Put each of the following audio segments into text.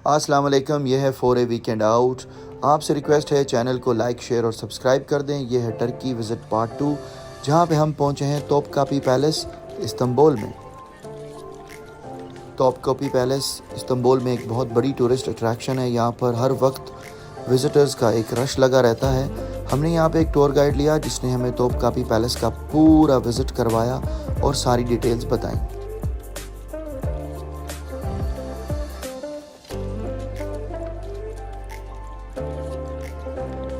अस्सलाम वालेकुम, ये है फॉर ए वीकेंड आउट। आपसे रिक्वेस्ट है चैनल को लाइक शेयर और सब्सक्राइब कर दें। ये है टर्की विज़िट पार्ट 2, जहाँ पे हम पहुँचे हैं तोपकापी पैलेस इस्तांबुल में। तोपकापी पैलेस इस्तांबुल में एक बहुत बड़ी टूरिस्ट अट्रैक्शन है। यहाँ पर हर वक्त विज़िटर्स का एक रश लगा रहता है। हमने यहाँ पे एक टूर गाइड लिया जिसने हमें तोपकापी पैलेस का पूरा विज़िट करवाया और सारी डिटेल्स बताई।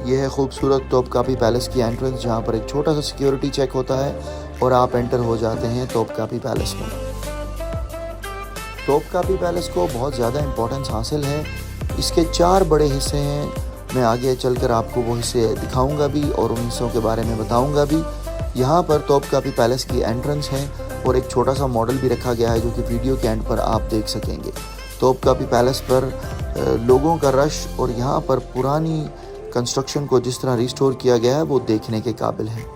यह है खूबसूरत तोपकापी पैलेस की एंट्रेंस, जहाँ पर एक छोटा सा सिक्योरिटी चेक होता है और आप एंटर हो जाते हैं तोपकापी पैलेस में। तोपकापी पैलेस को बहुत ज़्यादा इम्पोर्टेंस हासिल है। इसके 4 बड़े हिस्से हैं। मैं आगे चलकर आपको वो हिस्से दिखाऊंगा भी और उन हिस्सों के बारे में बताऊंगा भी। यहाँ पर तोपकापी पैलेस की एंट्रेंस है और एक छोटा सा मॉडल भी रखा गया है जो कि वीडियो के एंड पर आप देख सकेंगे। तोपकापी पैलेस पर लोगों का रश और यहाँ पर पुरानी कंस्ट्रक्शन को जिस तरह रिस्टोर किया गया है वो देखने के काबिल है।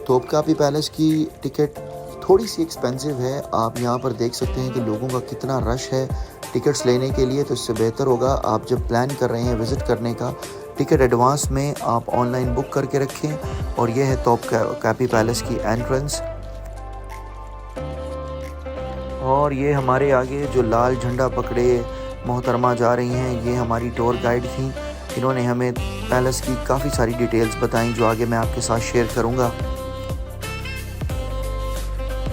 तोपकापी पैलेस की टिकट थोड़ी सी एक्सपेंसिव है। आप यहाँ पर देख सकते हैं कि लोगों का कितना रश है टिकट्स लेने के लिए। तो इससे बेहतर होगा आप जब प्लान कर रहे हैं विज़िट करने का, टिकट एडवांस में आप ऑनलाइन बुक करके रखें। और यह है तोपकापी पैलेस की एंट्रेंस। और ये हमारे आगे जो लाल झंडा पकड़े मोहतरमा जा रही हैं, ये हमारी टूर गाइड थी। इन्होंने हमें पैलेस की काफ़ी सारी डिटेल्स बताई जो आगे मैं आपके साथ शेयर करूँगा।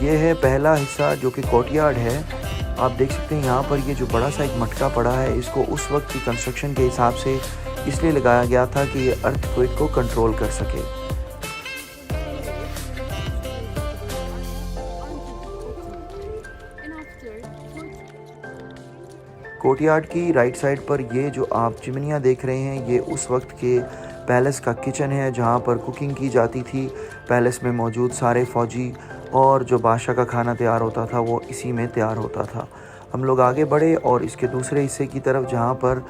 ये है पहला हिस्सा जो कि कोर्टयार्ड है। आप देख सकते हैं यहाँ पर ये जो बड़ा सा एक मटका पड़ा है, इसको उस वक्त की कंस्ट्रक्शन के हिसाब से इसलिए लगाया गया था कि ये अर्थक्वेक को कंट्रोल कर सके। कोर्टयार्ड की राइट साइड पर ये जो आप चिमनियाँ देख रहे हैं, ये उस वक्त के पैलेस का किचन है जहाँ पर कुकिंग की जाती थी। पैलेस में मौजूद सारे फ़ौजी और जो बादशाह का खाना तैयार होता था वो इसी में तैयार होता था। हम लोग आगे बढ़े और इसके दूसरे हिस्से की तरफ जहाँ पर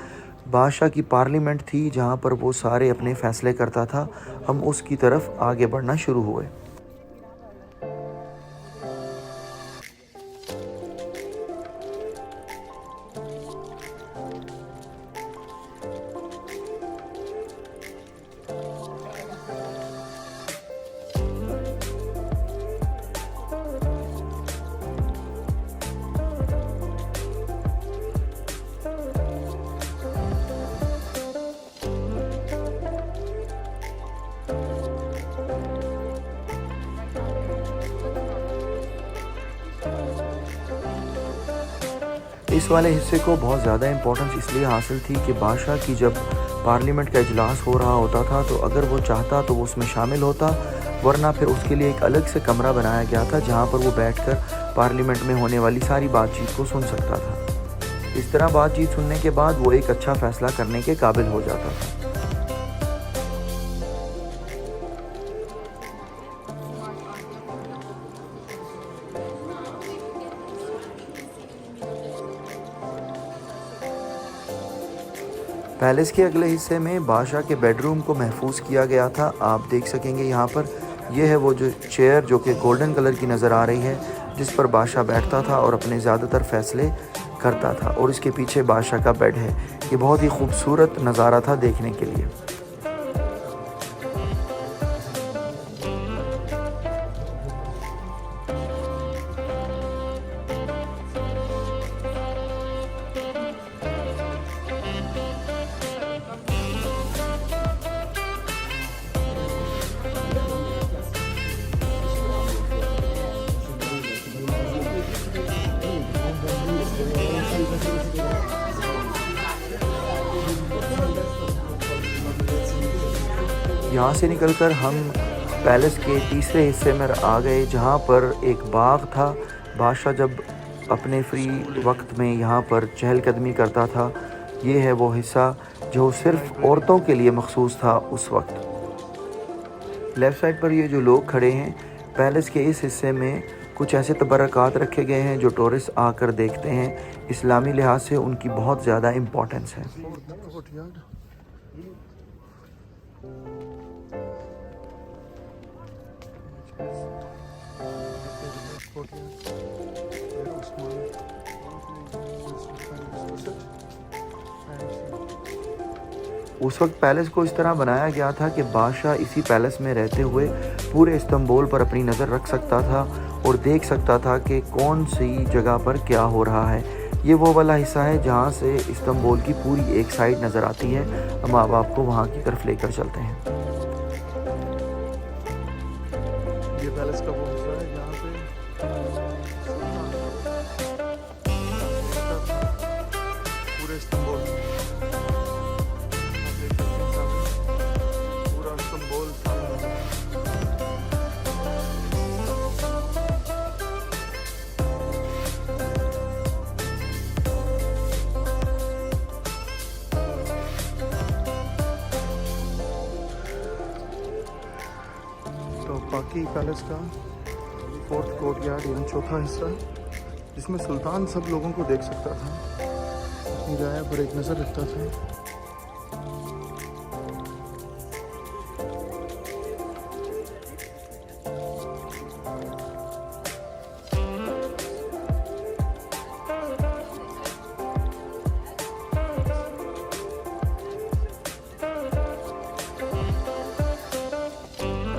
बादशाह की पार्लियामेंट थी, जहाँ पर वो सारे अपने फ़ैसले करता था, हम उसकी तरफ आगे बढ़ना शुरू हुए। इस वाले हिस्से को बहुत ज़्यादा इम्पोर्टेंस इसलिए हासिल थी कि बादशाह की जब पार्लियामेंट का इजलास हो रहा होता था तो अगर वो चाहता तो वो उसमें शामिल होता, वरना फिर उसके लिए एक अलग से कमरा बनाया गया था जहाँ पर वो बैठकर पार्लियामेंट में होने वाली सारी बातचीत को सुन सकता था। इस तरह बातचीत सुनने के बाद वो एक अच्छा फ़ैसला करने के काबिल हो जाता था। पैलेस के अगले हिस्से में बादशाह के बेडरूम को महफूज किया गया था। आप देख सकेंगे यहाँ पर यह है वो जो चेयर जो कि गोल्डन कलर की नज़र आ रही है, जिस पर बादशाह बैठता था और अपने ज़्यादातर फ़ैसले करता था। और इसके पीछे बादशाह का बेड है। ये बहुत ही खूबसूरत नज़ारा था देखने के लिए। यहाँ से निकलकर हम पैलेस के तीसरे हिस्से में आ गए, जहाँ पर एक बाग था। बादशाह जब अपने फ्री वक्त में यहाँ पर चहलकदमी करता था। ये है वो हिस्सा जो सिर्फ औरतों के लिए मखसूस था उस वक्त। लेफ़्ट साइड पर ये जो लोग खड़े हैं, पैलेस के इस हिस्से में कुछ ऐसे तबरक़ात रखे गए हैं जो टूरिस्ट आकर देखते हैं। इस्लामी लिहाज से उनकी बहुत ज़्यादा इम्पोर्टेंस है। उस वक्त पैलेस को इस तरह बनाया गया था कि बादशाह इसी पैलेस में रहते हुए पूरे इस्तांबुल पर अपनी नज़र रख सकता था और देख सकता था कि कौन सी जगह पर क्या हो रहा है। ये वो वाला हिस्सा है जहाँ से इस्तांबुल की पूरी एक साइड नज़र आती है। हम अब आपको वहाँ की तरफ लेकर चलते हैं। ये पैलेस का वो हिस्सा है जहाँ पे पूरे इस्तांबुल पूरा इस्तांबुल तो बाकी पैलेस का फोर्थ कोर्टयार्ड यानी चौथा हिस्सा जिसमें सुल्तान सब लोगों को देख सकता था, अपनी राय पर एक नज़र रखता था।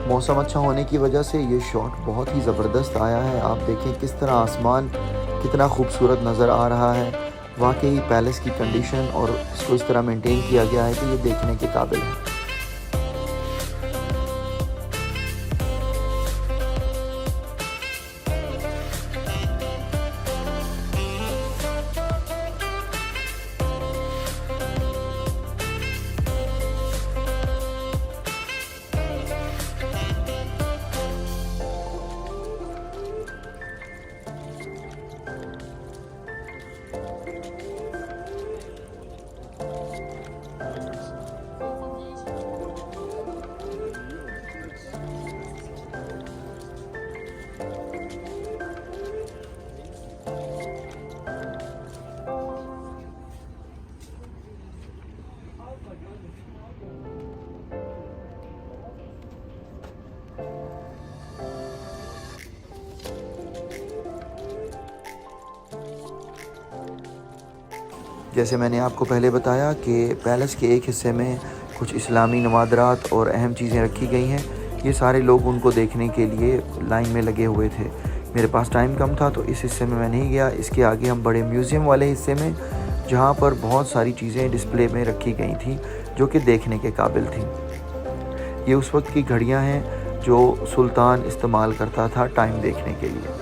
मौसम अच्छा होने की वजह से ये शॉट बहुत ही ज़बरदस्त आया है। आप देखें किस तरह आसमान कितना खूबसूरत नज़र आ रहा है। वाकई पैलेस की कंडीशन और इसको इस तरह मेंटेन किया गया है कि ये देखने के काबिल है। जैसे मैंने आपको पहले बताया कि पैलेस के एक हिस्से में कुछ इस्लामी नवादरात और अहम चीज़ें रखी गई हैं। ये सारे लोग उनको देखने के लिए लाइन में लगे हुए थे। मेरे पास टाइम कम था तो इस हिस्से में मैं नहीं गया। इसके आगे हम बड़े म्यूज़ियम वाले हिस्से में, जहाँ पर बहुत सारी चीज़ें डिस्प्ले में रखी गई थी जो कि देखने के काबिल थी। ये उस वक्त की घड़ियाँ हैं जो सुल्तान इस्तेमाल करता था टाइम देखने के लिए।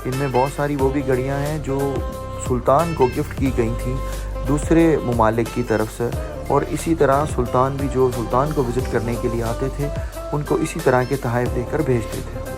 इनमें बहुत सारी वो भी घड़ियाँ हैं जो सुल्तान को गिफ्ट की गई थी दूसरे ममालिक की तरफ से, और इसी तरह सुल्तान भी जो सुल्तान को विज़िट करने के लिए आते थे उनको इसी तरह के तोहफ़े देकर भेजते थे।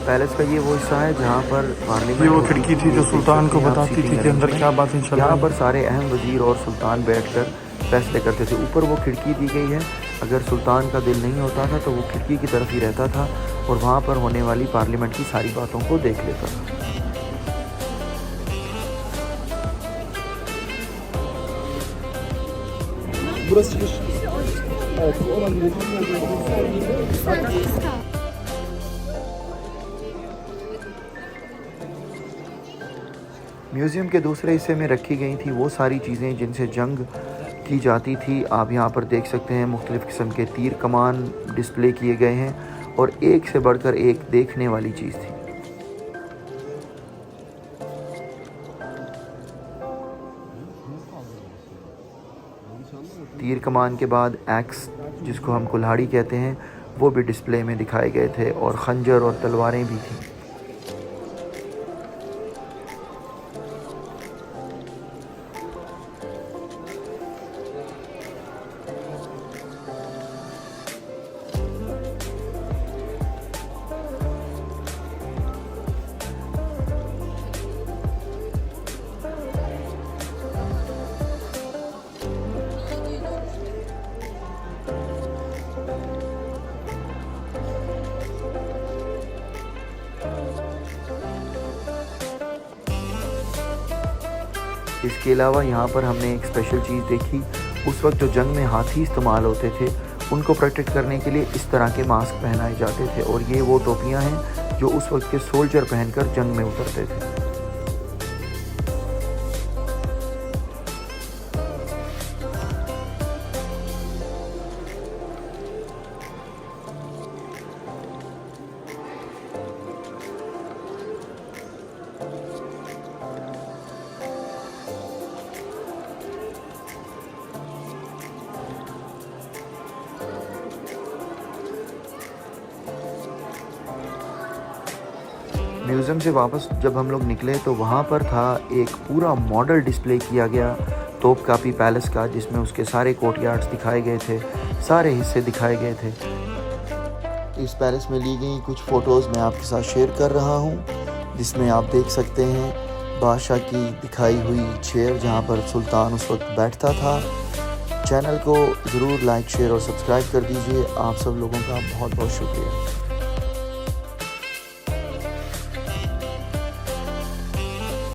पैलेस का ये वो हिस्सा है जहाँ पर पार्लियामेंट, ये वो खिड़की थी जो सुल्तान को बताती थी कि अंदर क्या बातें चल रही हैं। यहाँ पर सारे अहम वजीर और सुल्तान बैठकर फैसले करते थे। ऊपर वो खिड़की दी गई है, अगर सुल्तान का दिल नहीं होता था तो वो खिड़की की तरफ ही रहता था और वहाँ पर होने वाली पार्लियामेंट की सारी बातों को देख लेता था। म्यूज़ियम के दूसरे हिस्से में रखी गई थी वो सारी चीज़ें जिनसे जंग की जाती थी। आप यहाँ पर देख सकते हैं मुख्तलिफ़ किस्म के तीर कमान डिस्प्ले किए गए हैं और एक से बढ़कर एक देखने वाली चीज़ थी। तीर कमान के बाद एक्स जिसको हम कुल्हाड़ी कहते हैं, वो भी डिस्प्ले में दिखाए गए थे और खंजर और तलवारें भी थीं। इसके अलावा यहाँ पर हमने एक स्पेशल चीज़ देखी। उस वक्त जो जंग में हाथी इस्तेमाल होते थे, उनको प्रोटेक्ट करने के लिए इस तरह के मास्क पहनाए जाते थे और ये वो टोपियाँ हैं जो उस वक्त के सोल्जर पहनकर जंग में उतरते थे। म्यूज़ियम से वापस जब हम लोग निकले तो वहाँ पर था एक पूरा मॉडल डिस्प्ले किया गया तोपकापी पैलेस का, जिसमें उसके सारे कोर्टयार्ड्स दिखाए गए थे, सारे हिस्से दिखाए गए थे। इस पैलेस में ली गई कुछ फ़ोटोज़ मैं आपके साथ शेयर कर रहा हूँ, जिसमें आप देख सकते हैं बादशाह की दिखाई हुई चेयर जहाँ पर सुल्तान उस वक्त बैठता था। चैनल को ज़रूर लाइक, शेयर और सब्सक्राइब कर दीजिए। आप सब लोगों का बहुत बहुत शुक्रिया।